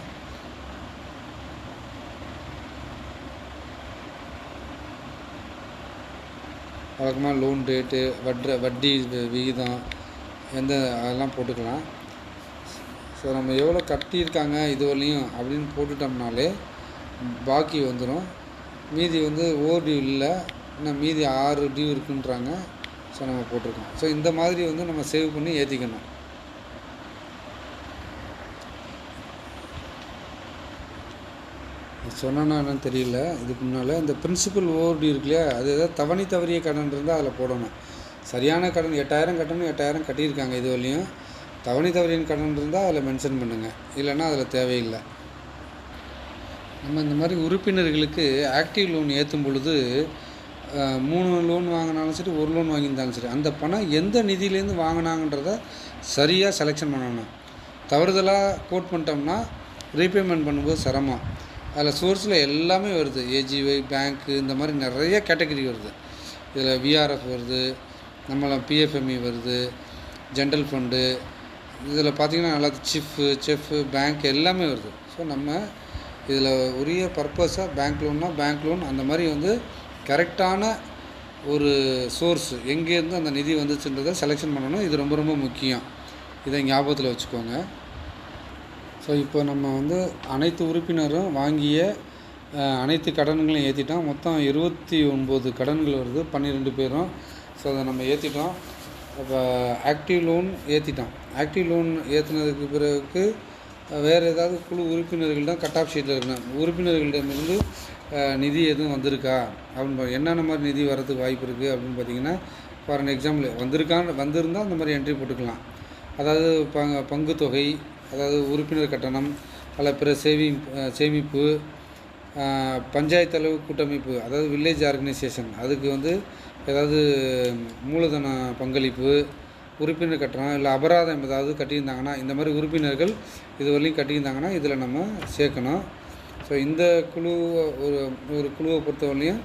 வழக்கமாக லோன் ரேட்டு, வட்டி விகிதம் அதெல்லாம் போட்டுக்கலாம். ஸோ நம்ம எவ்வளோ கட்டியிருக்காங்க இதுவரையும் அப்படின்னு போட்டுட்டோம்னாலே பாக்கி வந்துடும். மீதி வந்து ஓவர் டியூ இல்லை, இன்னும் மீதி 6 டியூ இருக்குன்றாங்க. ஸோ நம்ம போட்டிருக்கோம். ஸோ இந்த மாதிரி வந்து நம்ம சேவ் பண்ணி ஏற்றிக்கணும். சொன்னா என்னன்னு தெரியல. இதுக்கு முன்னால் இந்த பிரின்சிபல் ஓவர் டியூ இருக்கு இல்லையா, அது எதாவது தவறிய கடன் இருந்தால் அதில் போடணும். சரியான கடன் 8000 கட்டணும், 8000 கட்டியிருக்காங்க இதுவரையும். தவறிய கடன் இருந்தால் அதில் மென்ஷன் பண்ணுங்கள், இல்லைன்னா அதில் தேவையில்லை. நம்ம இந்த மாதிரி உறுப்பினர்களுக்கு ஆக்டிவ் லோன் ஏற்றும் பொழுது 3 லோன் வாங்கினாலும் சரி, 1 லோன் வாங்கியிருந்தாலும் சரி, அந்த பணம் எந்த நிதியிலேருந்து வாங்கினாங்கன்றத சரியாக செலெக்ஷன் பண்ணணும். தவறுதலாக கோட் பண்ணிட்டோம்னா ரீபேமெண்ட் பண்ணும்போது சிரமம். அதில் சோர்ஸில் எல்லாமே வருது, ஏஜிஒய், பேங்க்கு, இந்த மாதிரி நிறைய கேட்டகரி வருது. இதில் விஆர்எஃப் வருது, நம்மள பிஎஃப்எம்இ வருது, ஜென்ரல் ஃபண்டு, இதில் பார்த்திங்கன்னா நல்லா செஃப்பு, பேங்க் எல்லாமே வருது. ஸோ நம்ம இதில் உரிய பர்பஸாக பேங்க் லோன்னா பேங்க் லோன், அந்த மாதிரி வந்து கரெக்டான ஒரு சோர்ஸ் எங்கேருந்து அந்த நிதி வந்துச்சுன்றதை செலெக்ஷன் பண்ணணும். இது ரொம்ப ரொம்ப முக்கியம். இதை ஞாபகத்தில் வச்சுக்கோங்க. ஸோ இப்போ நம்ம வந்து அனைத்து உறுப்பினரும் வாங்கிய அனைத்து கடன்களையும் ஏற்றிட்டோம். மொத்தம் 29 கடன்கள் வருது, 12 பேரும். ஸோ அதை நம்ம ஏற்றிட்டோம். இப்போ ஆக்டிவ் லோன் ஏற்றிட்டோம். ஆக்டிவ் லோன் ஏற்றினதுக்கு பிறகு வேறு ஏதாவது குழு உறுப்பினர்கள் தான் கட் ஆஃப் ஷீட்டில் இருக்கணும். உறுப்பினர்களிடமிருந்து நிதி எதுவும் வந்திருக்கா அப்படின்னு என்னென்ன மாதிரி நிதி வரதுக்கு வாய்ப்பு இருக்குது அப்படின்னு பார்த்திங்கன்னா, ஃபார் எக்ஸாம்பிள் வந்திருந்தால் அந்த மாதிரி என்ட்ரி போட்டுக்கலாம். அதாவது பங்கு தொகை, அதாவது உறுப்பினர் கட்டணம், அல்ல பிற சேமிப்பு, பஞ்சாயத்து அளவு கூட்டமைப்பு, அதாவது வில்லேஜ் ஆர்கனைசேஷன், அதுக்கு வந்து ஏதாவது மூலதன பங்களிப்பு, உறுப்பினர் கட்டணம், இல்லை அபராதம் ஏதாவது கட்டியிருந்தாங்கன்னா, இந்த மாதிரி உறுப்பினர்கள் இதுவரையும் கட்டியிருந்தாங்கன்னா இதில் நம்ம சேர்க்கணும். ஸோ இந்த ஒரு குழுவை பொறுத்தவரையும்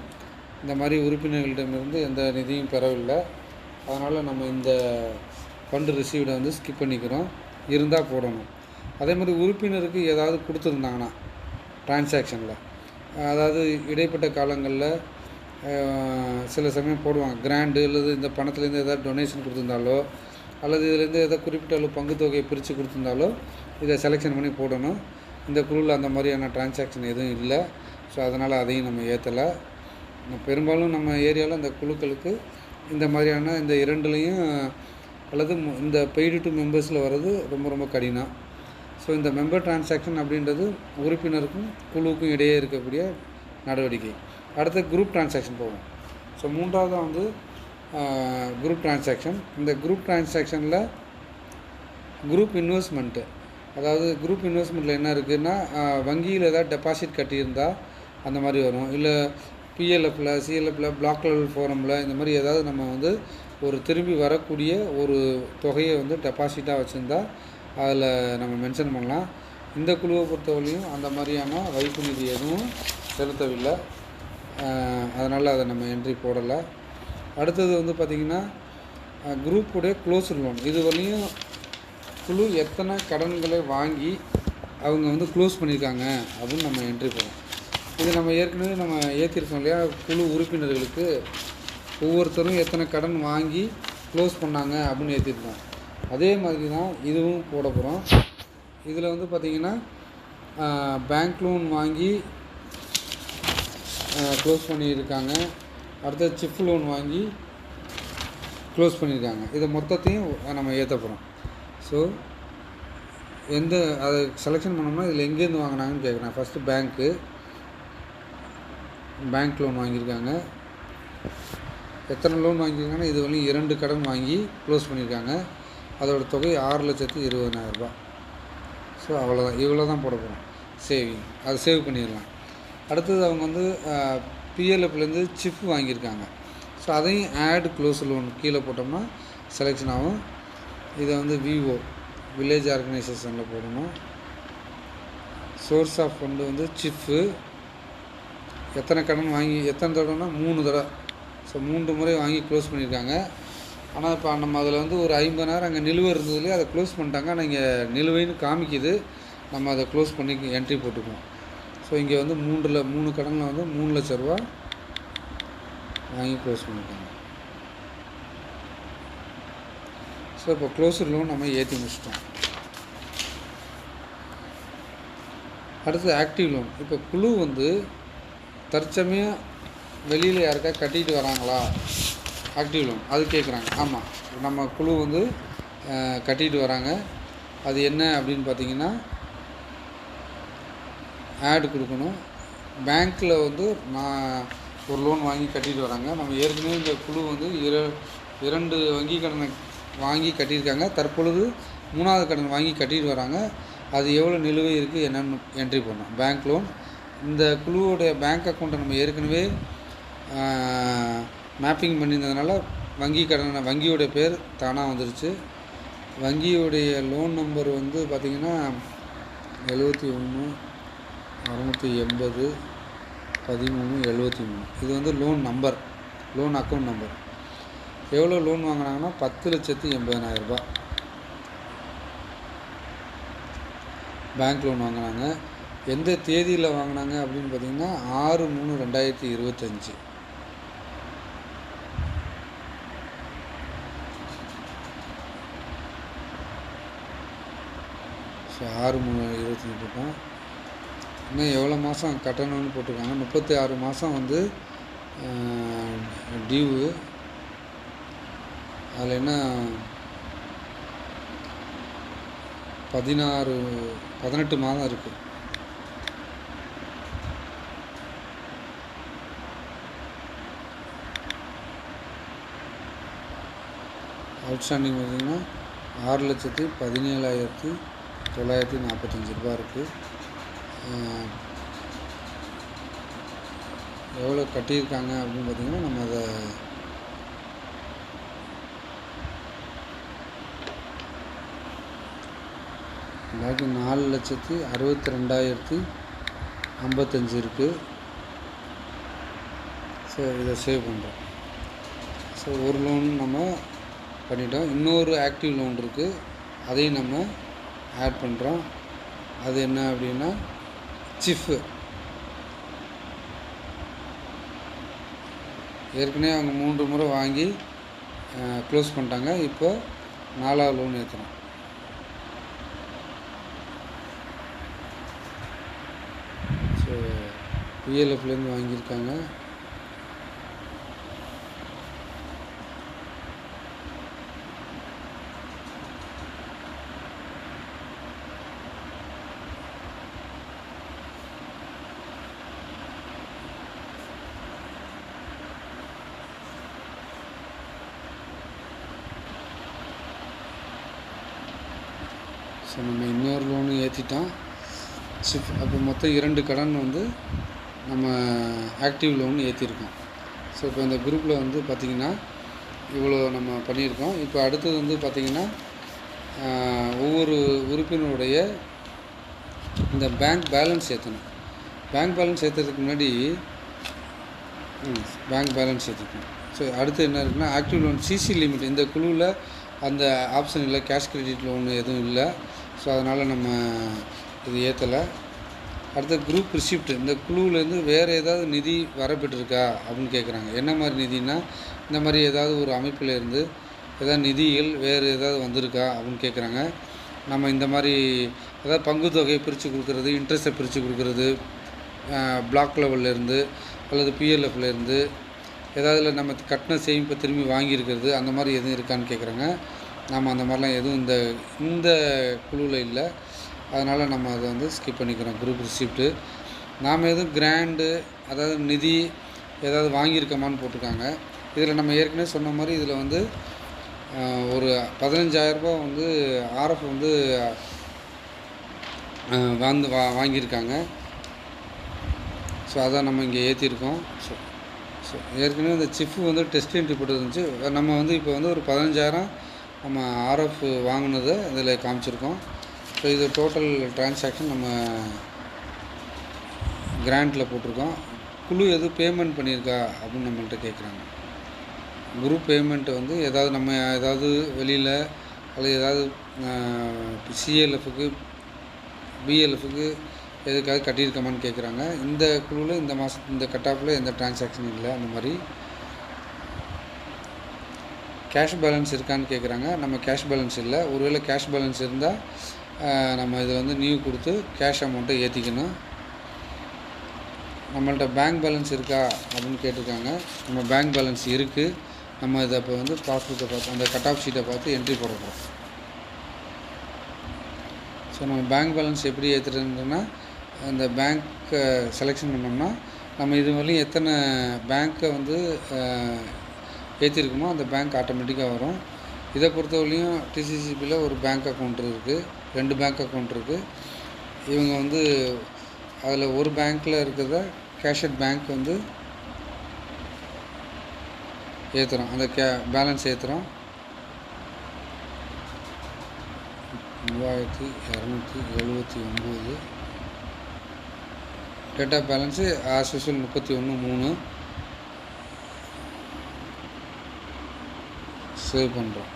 இந்த மாதிரி உறுப்பினர்களிடமிருந்து எந்த நிதியும் பெறவில்லை. அதனால் நம்ம இந்த ஃபண்டு ரிசீவ்டை வந்து ஸ்கிப் பண்ணிக்கிறோம். இருந்தால் போடணும். அதே மாதிரி உறுப்பினருக்கு ஏதாவது கொடுத்துருந்தாங்கன்னா டிரான்சாக்ஷனில், அதாவது இடைப்பட்ட காலங்களில் சில சமயம் போடுவாங்க கிராண்டு, அல்லது இந்த பணத்துலேருந்து ஏதாவது டொனேஷன் கொடுத்துருந்தாலோ, அல்லது இதுலேருந்து ஏதாவது குறிப்பிட்ட அளவு பங்கு தொகையை பிரித்து கொடுத்துருந்தாலோ இதை செலெக்ஷன் பண்ணி போடணும். இந்த குழுவில் அந்த மாதிரியான டிரான்சாக்ஷன் எதுவும் இல்லை. ஸோ அதனால் அதையும் நம்ம ஏற்றலை. பெரும்பாலும் நம்ம ஏரியாவில் அந்த குழுக்களுக்கு இந்த மாதிரியான இந்த 2லையும் அல்லது இந்த பெய்டு டு மெம்பர்ஸில் வர்றது ரொம்ப ரொம்ப கடினம். ஸோ இந்த மெம்பர் டிரான்சாக்ஷன் அப்படின்றது உறுப்பினருக்கும் குழுவுக்கும் இடையே இருக்கக்கூடிய நடவடிக்கை. அடுத்து குரூப் டிரான்சாக்ஷன் போவோம். ஸோ 3ஆவதாக வந்து குரூப் டிரான்சாக்ஷன். இந்த குரூப் டிரான்சாக்ஷனில் குரூப் இன்வெஸ்ட்மெண்ட்டு, அதாவது குரூப் இன்வெஸ்ட்மெண்ட்டில் என்ன இருக்குதுன்னா, வங்கியில் ஏதாவது டெபாசிட் கட்டியிருந்தால் அந்த மாதிரி வரும். இல்லை பிஎல்எஃப்பில், சிஎல்எஃப்பில், பிளாக் லெவல் ஃபோரமில், இந்த மாதிரி ஏதாவது நம்ம வந்து ஒரு திரும்பி வரக்கூடிய ஒரு தொகையை வந்து டெபாசிட்டாக வச்சுருந்தா அதில் நம்ம மென்ஷன் பண்ணலாம். இந்த குழுவை பொறுத்தவரையும் அந்த மாதிரியான வைப்பு நிதி எதுவும் செலுத்தவில்லை. அதனால் அதை நம்ம என்ட்ரி போடலை. அடுத்தது வந்து பார்த்திங்கன்னா குரூப்புடைய க்ளோஸ்டு லோன், இதுவரையும் குழு எத்தனை கடன்களை வாங்கி அவங்க வந்து க்ளோஸ் பண்ணியிருக்காங்க அப்படின்னு நம்ம என்ட்ரி போடுறோம். இது நம்ம ஏற்கனவே நம்ம ஏற்றிருக்கோம் இல்லையா, குழு உறுப்பினர்களுக்கு ஒவ்வொருத்தரும் எத்தனை கடன் வாங்கி க்ளோஸ் பண்ணாங்க அப்படின்னு ஏற்றிருக்கோம். அதே மாதிரி தான் இதுவும் போட போகிறோம். இதில் வந்து பார்த்திங்கன்னா பேங்க் லோன் வாங்கி க்ளோஸ் பண்ணியிருக்காங்க, அடுத்த சிஃப் லோன் வாங்கி க்ளோஸ் பண்ணியிருக்காங்க. இதை மொத்தத்தையும் நம்ம ஏற்ற போகிறோம். ஸோ அதை செலெக்ஷன் பண்ணோம்னா இதில் எங்கேருந்து வாங்கினாங்கன்னு கேட்குறேன். ஃபஸ்ட்டு பேங்க் லோன் வாங்கியிருக்காங்க. எத்தனை லோன் வாங்கியிருக்காங்கன்னா இது வரையும் 2 கடன் வாங்கி க்ளோஸ் பண்ணியிருக்காங்க. அதோட தொகை 6,20,000 ஸோ அவ்வளோதான், இவ்வளோ தான் போட போகிறோம் சேவிங். அதை சேவ் பண்ணிடலாம். அடுத்தது அவங்க வந்து பிஎல்எஃப்லேருந்து சிஃப் வாங்கியிருக்காங்க. ஸோ அதையும் ஆட் க்ளோஸ் லோன் கீழே போட்டோம்னா செலெக்ஷன் ஆகும். இதை வந்து விஓ வில்லேஜ் ஆர்கனைசேஷனில் போடணும். சோர்ஸ் ஆஃப் ஃபண்டு வந்து சிஃப்பு. எத்தனை கடன் வாங்கி எத்தனை தடவைனா 3 தடவை. ஸோ 3 முறை வாங்கி க்ளோஸ் பண்ணியிருக்காங்க. ஆனால் இப்போ நம்ம அதில் வந்து ஒரு 50,000 அங்கே நிலுவை இருந்ததுலேயே அதை க்ளோஸ் பண்ணிட்டாங்க. ஆனால் இங்கே நிலுவைன்னு காமிக்குது, நம்ம அதை க்ளோஸ் பண்ணி என்ட்ரி போட்டுக்குவோம். ஸோ இங்கே வந்து 3 கடனில் வந்து 3 லட்ச ரூபா வாங்கி க்ளோஸ் பண்ணியிருக்காங்க. ஸோ இப்போ க்ளோஸர் லோன் நம்ம ஏற்றி முடிச்சிட்டோம். அடுத்து ஆக்டிவ் லோன். இப்போ குழு வந்து தற்சமயம் வெளியில் யாருக்கா கட்டிட்டு வராங்களா ஆக்டிவ் லோன், அது கேட்குறாங்க. ஆமாம், நம்ம குழு வந்து கட்டிட்டு வராங்க. அது என்ன அப்படின்னு பார்த்தீங்கன்னா ஆட் கொடுக்கணும். பேங்க்கில் வந்து நான் ஒரு லோன் வாங்கி கட்டிட்டு வராங்க. நம்ம ஏற்கனவே இந்த குழு வந்து 2 வங்கி கடனை வாங்கி கட்டியிருக்காங்க. தற்பொழுது 3வது கடன் வாங்கி கட்டிட்டு வராங்க. அது எவ்வளோ நிலுவை இருக்குது என்னென்னு என்ட்ரி பண்ணோம். Bank loan. இந்த குழுவோடைய பேங்க் அக்கௌண்ட்டை நம்ம ஏற்கனவே மேப்பிங் பண்ணியிருந்ததுனால வங்கியோடைய பேர் தானாக வந்துருச்சு. வங்கியோடைய லோன் நம்பர் வந்து பார்த்திங்கன்னா 71,680,13,73. இது வந்து loan number, loan account number. எவ்வளோ லோன் வாங்கினாங்கன்னா 10,80,000 பேங்க் லோன் வாங்கினாங்க. எந்த தேதியில் வாங்கினாங்க அப்படின்னு பார்த்திங்கன்னா 6/3/2025. ஸோ 6/3/25 போட்டோம். இன்னும் எவ்வளோ மாதம் கட்டணும்னு போட்டிருக்காங்க. 36 மாதம் வந்து டியூவு. அதில் என்ன 18 மாதம் இருக்குது. அவுட்ஸ்டாண்டிங் பார்த்திங்கன்னா 6,17,945 இருக்குது. எவ்வளோ கட்டியிருக்காங்க அப்படின்னு பார்த்திங்கன்னா நம்ம அதை பாக்கி 4,62,255 இருக்குது. ஸோ இதை சேவ் பண்ணுறோம். ஸோ ஒரு லோன் நம்ம பண்ணிட்டோம். இன்னொரு ஆக்டிவ் லோன் இருக்குது, அதையும் நம்ம ஆட் பண்ணுறோம். அது என்ன அப்படின்னா சிஃப்பு. ஏற்கனவே அவங்க 3 முறை வாங்கி க்ளோஸ் பண்ணிட்டாங்க. இப்போ 4வது லோன் ஏற்றுறோம். ஸோ பிஎல்எஃப்லேருந்து வாங்கியிருக்காங்க. ஸோ நம்ம இன்னொரு லோனு ஏற்றிட்டோம். அப்போ மொத்தம் 2 கடன் வந்து நம்ம ஆக்டிவ் லோன் ஏற்றிருக்கோம். ஸோ இப்போ இந்த குரூப்பில் வந்து பார்த்திங்கன்னா இவ்வளோ நம்ம பண்ணியிருக்கோம். இப்போ அடுத்தது வந்து பார்த்திங்கன்னா ஒவ்வொரு உறுப்பினருடைய இந்த பேங்க் பேலன்ஸ் ஏற்றணும். பேங்க் பேலன்ஸ் ஏற்றுறதுக்கு முன்னாடி பேங்க் பேலன்ஸ் ஏற்றிக்கணும். ஸோ அடுத்து என்ன இருக்குன்னா ஆக்டிவ் லோன் சிசி லிமிட். இந்த குழுவில் அந்த ஆப்ஷன் இல்லை, கேஷ் கிரெடிட் லோன் எதுவும் இல்லை. ஸோ அதனால் நம்ம இது ஏற்றலை. அடுத்து குரூப் ரிசிப்ட், இந்த குழுவிலேருந்து வேறு ஏதாவது நிதி வரப்பெற்றிருக்கா அப்படின்னு கேட்குறாங்க. என்ன மாதிரி நிதினா, இந்த மாதிரி ஏதாவது ஒரு அமைப்பிலேருந்து ஏதாவது நிதிகள் வேறு ஏதாவது வந்திருக்கா அப்படின்னு கேட்குறாங்க. நம்ம இந்த மாதிரி அதாவது பங்கு தொகையை பிரித்து கொடுக்குறது, இன்ட்ரெஸ்ட்டை பிரித்து கொடுக்குறது, பிளாக் லெவல்லேருந்து அல்லது பிஎல்எஃப்லேருந்து ஏதாவது நம்ம கட்டின சேமிப்பை திரும்பி வாங்கியிருக்கிறது, அந்த மாதிரி எதுவும் இருக்கான்னு கேட்குறாங்க. நம்ம அந்த மாதிரிலாம் எதுவும் இந்த குழுவில் இல்லை. அதனால் நம்ம அதை வந்து ஸ்கிப் பண்ணிக்கிறோம். குரூப் ரிசிப்ட்டு நாம் எதுவும் கிராண்டு அதாவது நிதி ஏதாவது வாங்கியிருக்கோமான்னு போட்டிருக்காங்க. இதில் நம்ம ஏற்கனவே சொன்ன மாதிரி இதில் வந்து ஒரு 15,000 வந்து ஆர்எஃப் வந்து வாங்கியிருக்காங்க. ஸோ அதை நம்ம இங்கே ஏற்றிருக்கோம். ஸோ ஏற்கனவே இந்த சிஃப் வந்து டெஸ்ட் என்ட்ரி போட்டு இருந்துச்சு. நம்ம வந்து இப்போ வந்து ஒரு 15,000 நம்ம ஆர்எஃப் வாங்கினதை இதில் காமிச்சிருக்கோம். ஸோ இது டோட்டல் டிரான்சாக்ஷன் நம்ம கிராண்டில் போட்டிருக்கோம். குழு எதுவும் பேமெண்ட் பண்ணியிருக்கா அப்படின்னு நம்மள்கிட்ட கேட்குறாங்க. குரூப் பேமெண்ட்டு வந்து நம்ம ஏதாவது வெளியில் அல்லது ஏதாவது சிஎல்எஃப்க்கு பிஎல்எஃப்க்கு எதுக்காக கட்டியிருக்கோமான்னு கேட்குறாங்க. இந்த குழுவில் இந்த கட் ஆஃபில் எந்த டிரான்சாக்ஷன் இல்லை. அந்த மாதிரி கேஷ் பேலன்ஸ் இருக்கான்னு கேட்குறாங்க. நம்ம கேஷ் பேலன்ஸ் இல்லை. ஒருவேளை கேஷ் பேலன்ஸ் இருந்தால் நம்ம இதில் வந்து நியூ கொடுத்து கேஷ் அமௌண்ட்டை ஏற்றிக்கணும். நம்மள்ட்ட பேங்க் பேலன்ஸ் இருக்கா அப்படின்னு கேட்டிருக்காங்க. நம்ம பேங்க் பேலன்ஸ் இருக்குது. நம்ம இதை இப்போ வந்து பாஸ்புக்கை பார்த்து அந்த கட் ஆஃப் ஷீட்டை பார்த்து என்ட்ரி போடுறோம். ஸோ நம்ம பேங்க் பேலன்ஸ் எப்படி ஏற்றுறதுன்னா, அந்த பேங்க்கை செலெக்ஷன் பண்ணோம்னா நம்ம இது வரையும் எத்தனை பேங்க்கை வந்து ஏற்றிருக்குமோ அந்த பேங்க் ஆட்டோமேட்டிக்காக வரும். இதை பொறுத்தவரையும் டிசிசிபியில் ஒரு பேங்க் அக்கௌண்ட் இருக்குது, 2 பேங்க் அக்கௌண்ட் இருக்குது. இவங்க வந்து அதில் ஒரு பேங்க்கில் இருக்கிறத கேஷட் பேங்க் வந்து ஏற்றுறோம். அந்த பேலன்ஸ் ஏற்றுறோம். 3279 date of balance as usual 31/3 save பண்ணுறோம்.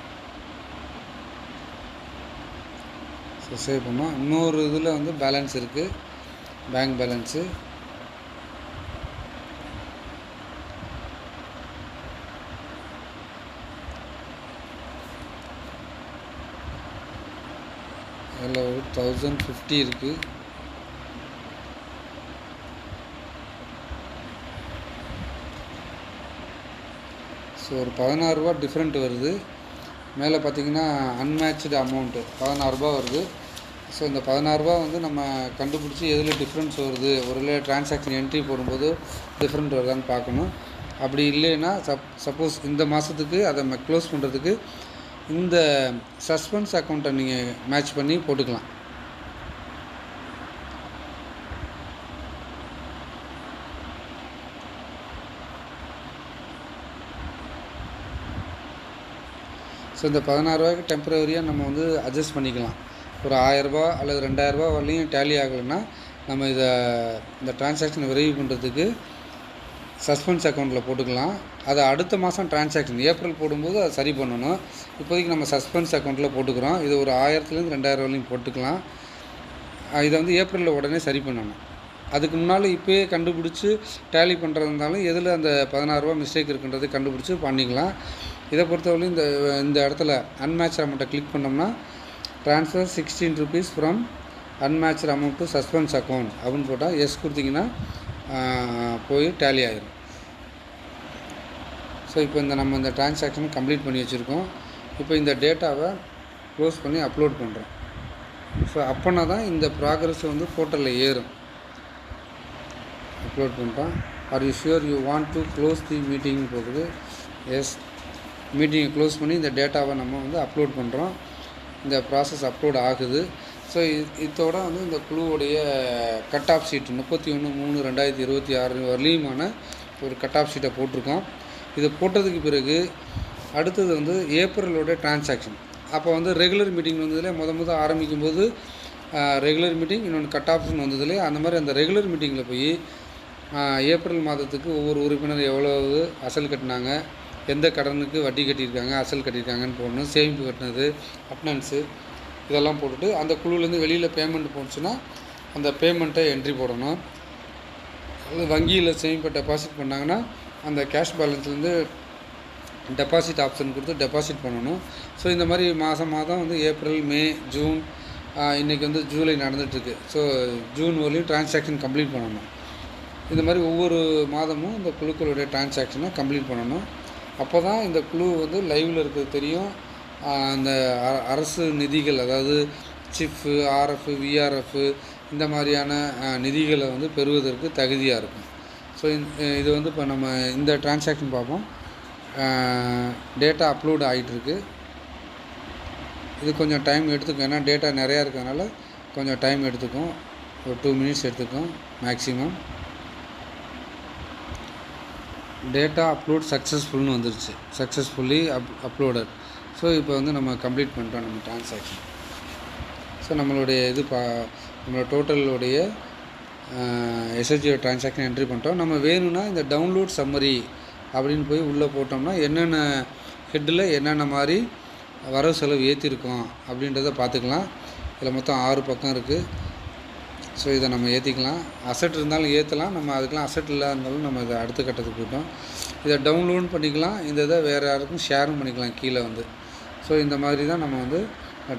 ஸோ சேவ் பண்ணோம். இன்னொரு இதில் வந்து பேலன்ஸ் இருக்குது, பேங்க் பேலன்ஸு. அதில் ஒரு 1050 இருக்குது. ஸோ ஒரு 16 ரூபா டிஃப்ரெண்ட் வருது. மேலே பார்த்திங்கன்னா அன்மேட்ச்டு அமௌண்ட்டு 16 ரூபா வருது. ஸோ இந்த 16 ரூபா வந்து நம்ம கண்டுபிடிச்சி எதில் டிஃப்ரென்ஸ் வருது, ஒரு டிரான்சாக்ஷன் என்ட்ரி போடும்போது டிஃப்ரெண்ட் வருதான்னு பார்க்கணும். அப்படி இல்லைன்னா சப்போஸ் இந்த மாதத்துக்கு அதை க்ளோஸ் பண்ணுறதுக்கு இந்த சஸ்பென்ஸ் அக்கௌண்ட்டை நீங்கள் மேட்ச் பண்ணி போட்டுக்கலாம். ஸோ இந்த 16 ரூபாய்க்கு டெம்பரவரியாக நம்ம வந்து அட்ஜஸ்ட் பண்ணிக்கலாம். ஒரு 1000 ரூபா அல்லது 2000 ரூபா வரலையும் டேலி ஆகலைன்னா நம்ம இந்த டிரான்சாக்ஷனை விரைவு பண்ணுறதுக்கு சஸ்பென்ஸ் அக்கௌண்ட்டில் போட்டுக்கலாம். அதை அடுத்த மாதம் டிரான்சாக்ஷன் ஏப்ரல் போடும்போது அதை சரி பண்ணணும். இப்போதைக்கு நம்ம சஸ்பென்ஸ் அக்கௌண்ட்டில் போட்டுக்கிறோம். இது ஒரு 1000லேருந்து 2000 வரையும் போட்டுக்கலாம். இதை வந்து ஏப்ரலில் உடனே சரி பண்ணணும். அதுக்கு முன்னால் இப்போயே கண்டுபிடிச்சி டேலி பண்ணுறதுனாலும் எதில் அந்த 16 ரூபா மிஸ்டேக் இருக்குன்றது கண்டுபிடிச்சி பண்ணிக்கலாம். இதை பொறுத்தவரையும் இந்த இடத்துல அன்மேட்ச் அமௌண்ட்டை கிளிக் பண்ணோம்னா transfer 16 rupees from unmatch amount to suspense account அப்படின்னு போட்டால் எஸ் கொடுத்திங்கன்னா போய் டேலி ஆகிடும். ஸோ இப்போ நம்ம இந்த டிரான்சாக்ஷனை கம்ப்ளீட் பண்ணி வச்சுருக்கோம். இப்போ இந்த டேட்டாவை க்ளோஸ் பண்ணி அப்லோட் பண்ணுறோம். ஸோ அப்போனா தான் இந்த ப்ராக்ரஸ் வந்து போர்ட்டலில் ஏறும். அப்லோட் பண்ணுறோம். Are you sure you want to close the meeting போகுது. எஸ், மீட்டிங்கை க்ளோஸ் பண்ணி இந்த டேட்டாவை நம்ம வந்து அப்லோட் பண்ணுறோம். இந்த ப்ராசஸ் அப்லோட் ஆகுது. ஸோ இதோட வந்து இந்த குழுவுடைய கட் ஆஃப் ஷீட் 31/3/2026 வரலையுமான ஒரு கட் ஆஃப் ஷீட்டை போட்டிருக்கோம். இதை போட்டதுக்கு பிறகு அடுத்தது வந்து ஏப்ரலோட டிரான்சாக்ஷன். அப்போ வந்து ரெகுலர் மீட்டிங் வந்ததில் முதல் ஆரம்பிக்கும் போது ரெகுலர் மீட்டிங், இன்னொன்று கட் ஆப்ஷன் வந்ததில்லை. அந்த மாதிரி அந்த ரெகுலர் மீட்டிங்கில் போய் ஏப்ரல் மாதத்துக்கு ஒவ்வொரு உறுப்பினர் எவ்வளவு அசல் கட்டினாங்க, எந்த கடனுக்கு வட்டி கட்டியிருக்காங்க, அசல் கட்டியிருக்காங்கன்னு போடணும். சேமிப்பு கட்டினது, அட்டனன்ஸு இதெல்லாம் போட்டுட்டு அந்த குழுவிலேருந்து வெளியில் பேமெண்ட் போணுச்சுன்னா அந்த பேமெண்ட்டை என்ட்ரி போடணும். அது வங்கியில் சேமிப்பை டெபாசிட் பண்ணாங்கன்னா அந்த கேஷ் பேலன்ஸ்லேருந்து டெபாசிட் ஆப்ஷன் கொடுத்து டெபாசிட் பண்ணணும். ஸோ இந்த மாதிரி மாதம் வந்து ஏப்ரல், மே, ஜூன், இன்றைக்கி வந்து ஜூலை நடந்துகிட்ருக்கு. ஸோ ஜூன் வரலையும் டிரான்சாக்ஷன் கம்ப்ளீட் பண்ணணும். இந்த மாதிரி ஒவ்வொரு மாதமும் இந்த குழுக்களுடைய டிரான்சாக்ஷனை கம்ப்ளீட் பண்ணணும். அப்போ தான் இந்த குழு வந்து லைவில் இருக்கிறது தெரியும். அந்த அரசு நிதிகள், அதாவது சிஃப்பு, ஆர்எஃப், விஆர்எஃப் இந்த மாதிரியான நிதிகளை வந்து பெறுவதற்கு தகுதியாக இருக்கும். ஸோ இது வந்து இப்போ நம்ம இந்த டிரான்சாக்ஷன் பார்ப்போம். டேட்டா அப்லோடு ஆகிட்டுருக்கு. இது கொஞ்சம் டைம் எடுத்துக்கும், ஏன்னா டேட்டா நிறையா இருக்கிறதுனால கொஞ்சம் டைம் எடுத்துக்கும். ஒரு 2 மினிட்ஸ் எடுத்துக்கும் மேக்ஸிமம். டேட்டா அப்லோட் சக்ஸஸ்ஃபுல்னு வந்துருச்சு, சக்ஸஸ்ஃபுல்லி அப்லோடட். ஸோ இப்போ வந்து நம்ம கம்ப்ளீட் பண்ணிட்டோம் நம்ம டிரான்சாக்ஷன். ஸோ நம்மளுடைய நம்மளோட டோட்டலுடைய எஸ்ஹெச்ஓ டிரான்சாக்ஷன் என்ட்ரி பண்ணிட்டோம். நம்ம வேணும்னா இந்த டவுன்லோட் சம்மரி அப்படின்னு போய் உள்ளே போட்டோம்னா என்னென்ன ஹெட்டில் என்னென்ன மாதிரி வரவு செலவு ஏற்றிருக்கோம் அப்படின்றத பார்த்துக்கலாம். இதில் மொத்தம் 6 பக்கம் இருக்குது. ஸோ இதை நம்ம ஏற்றிக்கலாம். அசட் இருந்தாலும் ஏற்றலாம், நம்ம அதுக்கெலாம் அசட் இல்லாத இருந்தாலும் நம்ம இதை அடுத்த கட்டத்துக்கு போயிட்டோம். இதை டவுன்லோடும் பண்ணிக்கலாம், இந்த இதை வேறு யாருக்கும் ஷேரும் பண்ணிக்கலாம் கீழே வந்து. ஸோ இந்த மாதிரி தான் நம்ம வந்து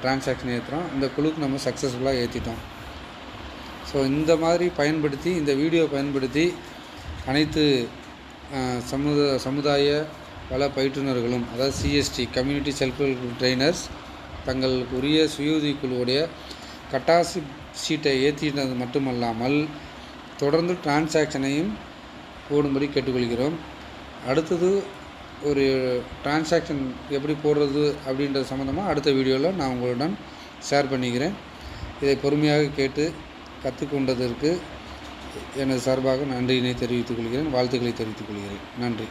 டிரான்சாக்ஷன் ஏற்றுறோம். இந்த குழுக்கு நம்ம சக்ஸஸ்ஃபுல்லாக ஏற்றிட்டோம். ஸோ இந்த மாதிரி பயன்படுத்தி, இந்த வீடியோ பயன்படுத்தி அனைத்து சமுதாய வள பயிற்றுனர்களும், அதாவது CST community self help trainers, தங்களுக்கு உரிய சுயஉதவி குழுவுடைய கட்டாசி ஷீட்டை ஏற்றினது மட்டுமல்லாமல் தொடர்ந்து டிரான்சாக்ஷனையும் போடும்படி கேட்டுக்கொள்கிறோம். அடுத்தது ஒரு டிரான்சாக்ஷன் எப்படி போடுறது அப்படின்றது சம்மந்தமாக அடுத்த வீடியோவில் நான் உங்களுடன் ஷேர் பண்ணிக்கிறேன். இதை பொறுமையாக கேட்டு கற்றுக்கொண்டதற்கு எனது சார்பாக நன்றியினை தெரிவித்துக் கொள்கிறேன், வாழ்த்துக்களை தெரிவித்துக் கொள்கிறேன். நன்றி.